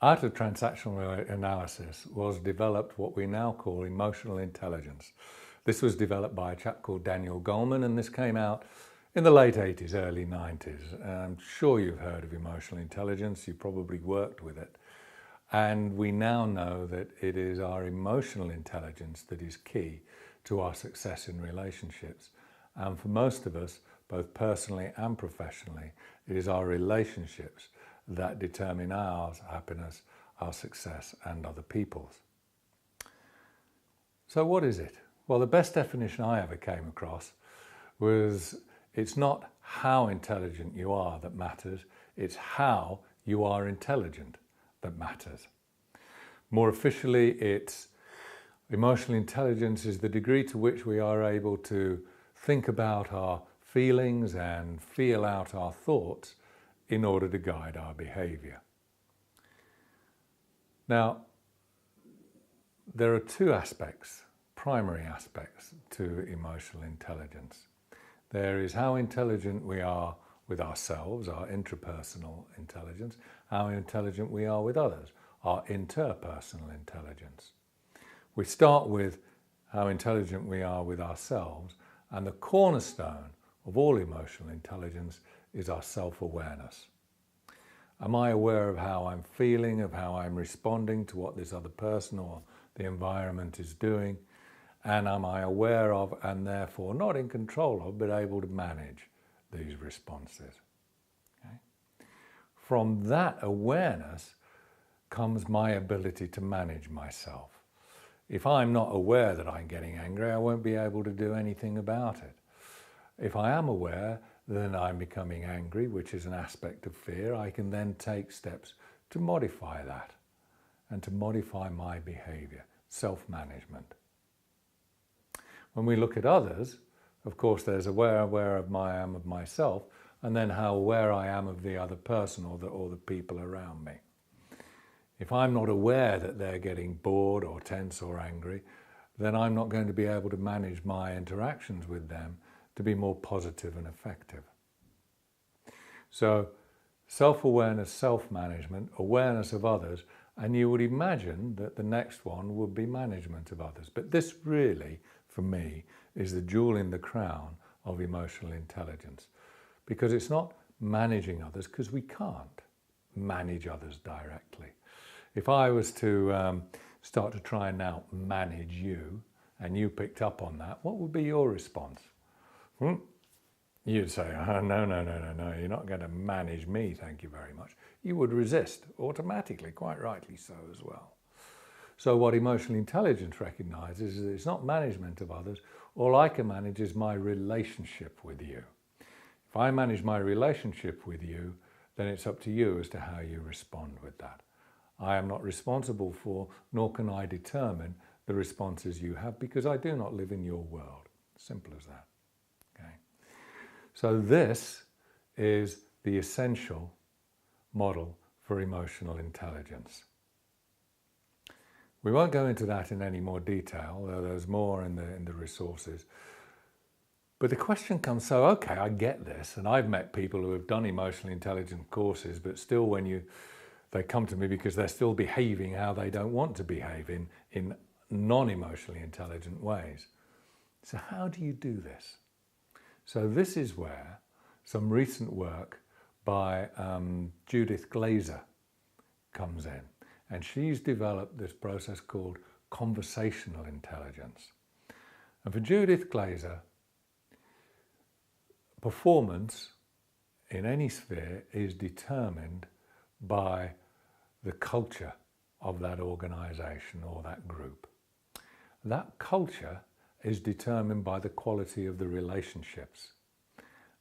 Out of transactional analysis was developed what we now call emotional intelligence. This was developed by a chap called Daniel Goleman, and this came out in the late 80s, early 90s. I'm sure you've heard of emotional intelligence, you probably worked with it. And we now know that it is our emotional intelligence that is key to our success in relationships. And for most of us, both personally and professionally, it is our relationships that determine our happiness, our success, and other people's. So what is it? Well, the best definition I ever came across was it's not how intelligent you are that matters, it's how you are intelligent that matters. More officially, it's emotional intelligence is the degree to which we are able to think about our feelings and feel out our thoughts in order to guide our behaviour. Now, there are two aspects, primary aspects to emotional intelligence. There is how intelligent we are with ourselves, our intrapersonal intelligence, how intelligent we are with others, our interpersonal intelligence. We start with how intelligent we are with ourselves, and the cornerstone of all emotional intelligence is our self-awareness. Am I aware of how I'm feeling, of how I'm responding to what this other person or the environment is doing? And am I aware of, and therefore not in control of, but able to manage these responses? Okay? From that awareness comes my ability to manage myself. If I'm not aware that I'm getting angry, I won't be able to do anything about it. If I am aware, then I'm becoming angry, which is an aspect of fear. I can then take steps to modify that and to modify my behaviour, self-management. When we look at others, of course, there's aware of I am of myself, and then how aware I am of the other person or the people around me. If I'm not aware that they're getting bored or tense or angry, then I'm not going to be able to manage my interactions with them to be more positive and effective. So self-awareness, self-management, awareness of others, and you would imagine that the next one would be management of others. But this really, for me, is the jewel in the crown of emotional intelligence, because it's not managing others, because we can't manage others directly. If I was to start to try and now manage you, and you picked up on that, what would be your response? You'd say, oh, no, you're not going to manage me, thank you very much. You would resist automatically, quite rightly so as well. So what emotional intelligence recognises is that it's not management of others. All I can manage is my relationship with you. If I manage my relationship with you, then it's up to you as to how you respond with that. I am not responsible for, nor can I determine the responses you have, because I do not live in your world. Simple as that. Okay. So this is the essential model for emotional intelligence. We won't go into that in any more detail, though there's more in the resources. But the question comes, so okay, I get this, and I've met people who have done emotional intelligence courses, but still when they come to me because they're still behaving how they don't want to behave in non-emotionally intelligent ways. So how do you do this? So this is where some recent work by Judith Glaser comes in. And she's developed this process called conversational intelligence. And for Judith Glaser, performance in any sphere is determined by the culture of that organisation or that group. That culture is determined by the quality of the relationships.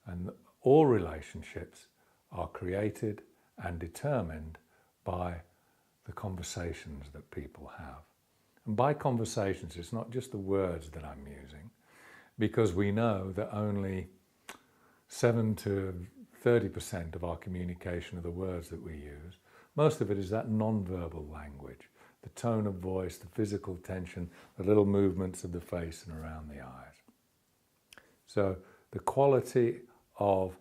And all relationships are created and determined by the conversations that people have. And by conversations, it's not just the words that I'm using, because we know that only 7 to 30% of our communication are the words that we use. Most of it is that non-verbal language, the tone of voice, the physical tension, the little movements of the face and around the eyes. So the quality of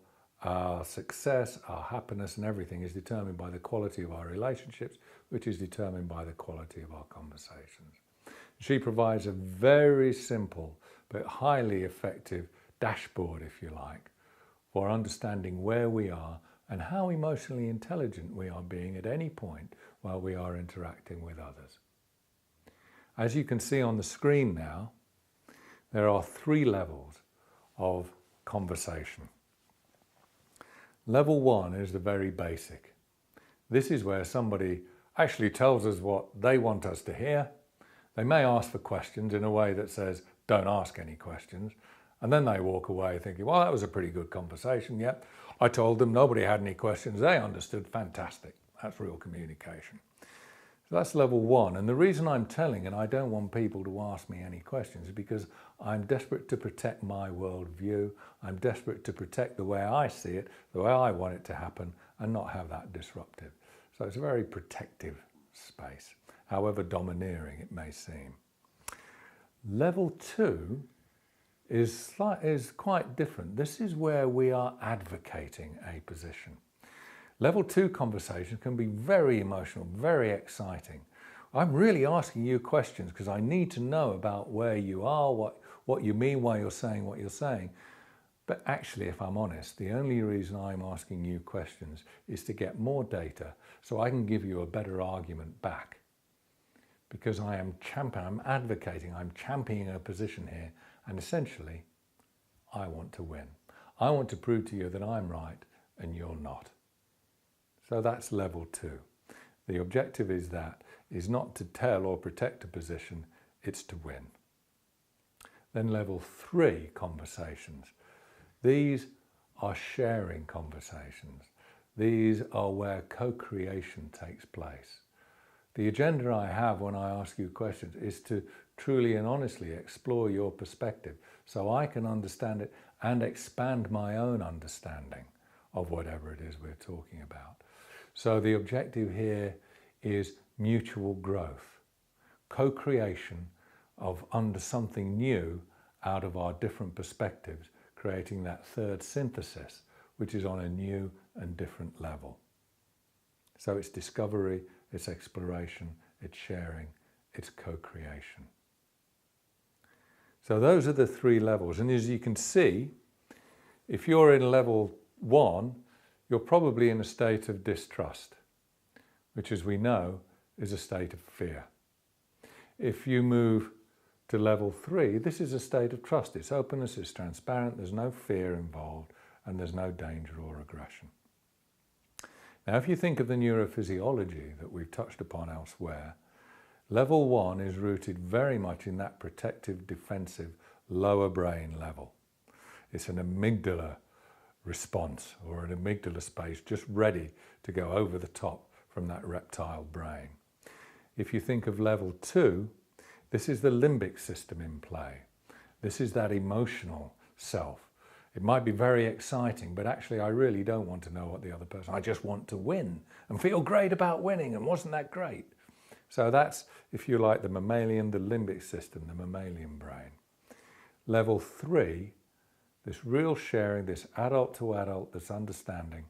Our success, our happiness and everything is determined by the quality of our relationships, which is determined by the quality of our conversations. She provides a very simple but highly effective dashboard, if you like, for understanding where we are and how emotionally intelligent we are being at any point while we are interacting with others. As you can see on the screen now, there are 3 levels of conversation. Level 1 is the very basic. This is where somebody actually tells us what they want us to hear. They may ask for questions in a way that says, don't ask any questions. And then they walk away thinking, well, that was a pretty good conversation. Yep, I told them, nobody had any questions. They understood. Fantastic. That's real communication. So that's level 1. And the reason I'm telling, and I don't want people to ask me any questions, is because I'm desperate to protect my worldview. I'm desperate to protect the way I see it, the way I want it to happen, and not have that disruptive. So it's a very protective space, however domineering it may seem. Level 2 is quite different. This is where we are advocating a position. Level 2 conversation can be very emotional, very exciting. I'm really asking you questions because I need to know about where you are, what you mean, why you're saying what you're saying. But actually, if I'm honest, the only reason I'm asking you questions is to get more data so I can give you a better argument back. Because I'm advocating, I'm championing a position here, and essentially, I want to win. I want to prove to you that I'm right and you're not. So that's level 2. The objective is not to tell or protect a position, it's to win. Then level 3 conversations. These are sharing conversations. These are where co-creation takes place. The agenda I have when I ask you questions is to truly and honestly explore your perspective so I can understand it and expand my own understanding of whatever it is we're talking about. So the objective here is mutual growth, co-creation of under something new out of our different perspectives, creating that third synthesis, which is on a new and different level. So it's discovery, it's exploration, it's sharing, it's co-creation. So those are the 3 levels. And as you can see, if you're in level 1, you're probably in a state of distrust, which, as we know, is a state of fear. If you move to level 3, this is a state of trust. It's openness, it's transparent, there's no fear involved, and there's no danger or aggression. Now, if you think of the neurophysiology that we've touched upon elsewhere, level 1 is rooted very much in that protective, defensive, lower brain level. It's an amygdala response or an amygdala space just ready to go over the top from that reptile brain. If you think of level 2, this is the limbic system in play. This is that emotional self. It might be very exciting, but actually I really don't want to know what the other person, I just want to win and feel great about winning, and wasn't that great? So that's, if you like, the mammalian, the limbic system, the mammalian brain. Level 3, this real sharing, this adult to adult, this understanding,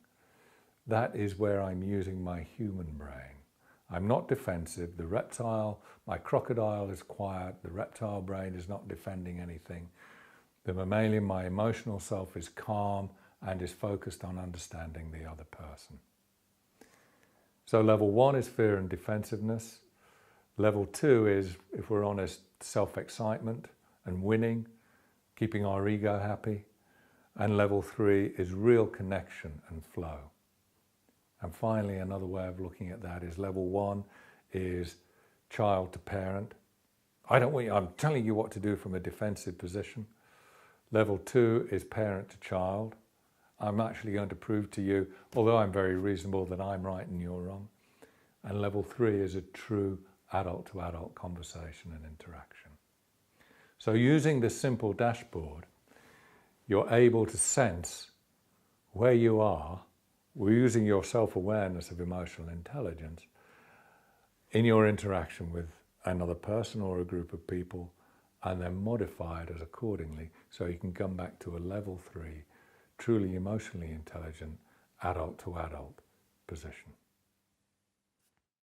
that is where I'm using my human brain. I'm not defensive. The reptile, my crocodile is quiet. The reptile brain is not defending anything. The mammalian, my emotional self, is calm and is focused on understanding the other person. So level 1 is fear and defensiveness. Level 2 is, if we're honest, self-excitement and winning, keeping our ego happy. And level 3 is real connection and flow. And finally, another way of looking at that is level 1 is child to parent. I'm telling you what to do from a defensive position. Level 2 is parent to child. I'm actually going to prove to you, although I'm very reasonable, that I'm right and you're wrong. And level 3 is a true adult to adult conversation and interaction. So using this simple dashboard, you're able to sense where you are. We're using your self-awareness of emotional intelligence in your interaction with another person or a group of people, and then modify it as accordingly so you can come back to a level 3 truly emotionally intelligent adult to adult position.